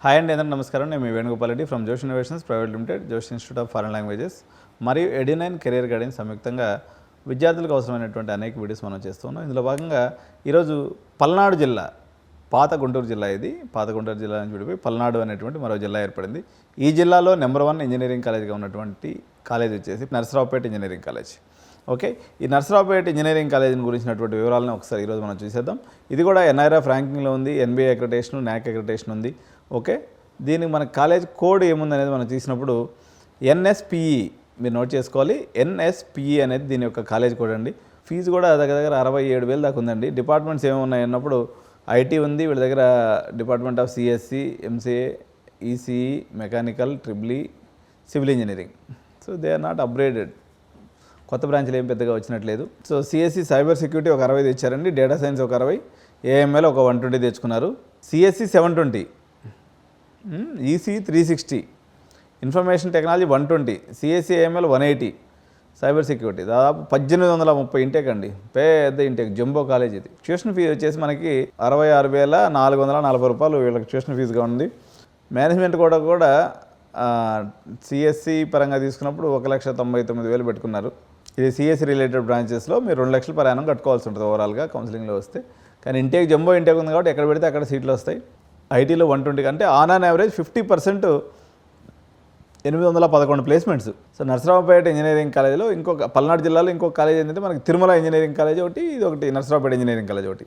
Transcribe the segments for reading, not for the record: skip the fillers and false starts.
Hi అండి, అందరికీ నమస్కారం. నేను మీ వేణుగోపాల్ రెడ్డి ఫ్రమ్ జోష్ ఇన్నోవేషన్స్ ప్రైవేట్ లిమిటెడ్, జోష్ ఇన్స్టిట్యూట్ ఆఫ్ ఫారెన్ లాంగ్వేజెస్ మరియు ఎడినైన్ కెరియర్ గైడెన్స్ సంయుక్తంగా విద్యార్థులకు అవసరమైనటువంటి అనేక వీడియోస్ మనం చేస్తున్నాం. ఇందులో భాగంగా ఈరోజు పల్నాడు జిల్లా, పాత గుంటూరు జిల్లా, ఇది పాత గుంటూరు జిల్లా నుంచి విడిపోయి పల్నాడు అనేటువంటి మరో జిల్లా ఏర్పడింది. ఈ జిల్లాలో నెంబర్ 1 ఇంజనీరింగ్ కాలేజ్గా ఉన్నటువంటి కాలేజ్ వచ్చేసి నరసరావుపేట ఇంజనీరింగ్ కాలేజ్. ఓకే, ఈ నరసరావుపేట ఇంజనీరింగ్ కాలేజీని గురించినటువంటి వివరాలను ఒకసారి ఈరోజు మనం చూసేద్దాం. ఇది కూడా NIRF ర్యాంకింగ్లో ఉంది, NBA అక్రిడేషన్, NAC అక్రిడేషన్ ఉంది. ఓకే, దీనికి మన కాలేజ్ కోడ్ ఏముంది అనేది మనం చూసినప్పుడు NSPE, మీరు నోట్ చేసుకోవాలి. NSPE అనేది దీని యొక్క కాలేజ్ కోడ్ అండి. ఫీజు కూడా దగ్గర 67,000 దాకా ఉందండి. డిపార్ట్మెంట్స్ ఏమున్నాయి అన్నప్పుడు IT ఉంది, వీళ్ళ దగ్గర department of CSE, MCA, ECE, mechanical, EEE, civil engineering. So they are not upgraded, కొత్త బ్రాంచ్లు ఏం పెద్దగా వచ్చినట్లేదు. సో CSE సైబర్ సెక్యూరిటీ ఒక 60 తెచ్చారండి, డేటా సైన్స్ ఒక 60, AML ఒక 120 తెచ్చుకున్నారు, CSE 720, ECE 360, information technology 120, CSE AML 180, cyber security దాదాపు 1830 ఇంటేక్ అండి, పెద్ద ఇంటేక్, జంబో కాలేజ్ ఇది. ట్యూషన్ ఫీజు వచ్చేసి మనకి 66,440 వీళ్ళకి ట్యూషన్ ఫీజుగా ఉంది. మేనేజ్మెంట్ కూడా CSE పరంగా తీసుకున్నప్పుడు 1,99,000 పెట్టుకున్నారు. ఇది CSE రిలేటెడ్ బ్రాంచెస్లో మీరు 2 లక్షలు per annum కట్టుకోవాల్సి ఉంటుంది ఓవరాల్గా కౌన్సిలింగ్లో వస్తే. కానీ ఇంటేక్ జంబో ఇంటేక్ ఉంది కాబట్టి ఎక్కడ పెడితే అక్కడ సీట్లు వస్తాయి. ITలో 120 అంటే on average 50%, 811 placements. So Narasaraopet engineering కాలేజీలో ఇంకొక పల్నాడు జిల్లాలో ఇంకొక కాలేజ్ ఏంటంటే మనకి తిరుమల ఇంజనీరింగ్ కాలేజ్ ఒకటి, ఇది ఒకటి నరసరావుపేట ఇంజనీరింగ్ కాలేజ్ ఒకటి.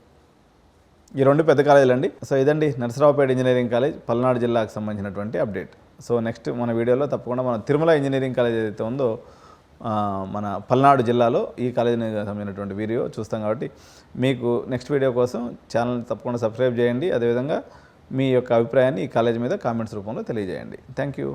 ఈ 2 పెద్ద కాలేజీలు అండి. సో ఇదండి నరసరావుపేట ఇంజనీరింగ్ కాలేజ్ పల్నాడు జిల్లాకు సంబంధించినటువంటి అప్డేట్. సో నెక్స్ట్ మన వీడియోలో తప్పకుండా మన తిరుమల ఇంజనీరింగ్ కాలేజ్ ఏదైతే ఉందో మన పల్నాడు జిల్లాలో ఈ కాలేజీకి సంబంధించినటువంటి వీడియో చూస్తాం. కాబట్టి మీకు నెక్స్ట్ వీడియో కోసం ఛానల్ తప్పకుండా సబ్స్క్రైబ్ చేయండి. అదేవిధంగా మీ యొక్క అభిప్రాయాన్ని ఈ కాలేజ్ మీద కామెంట్స్ రూపంలో తెలియజేయండి. Thank you.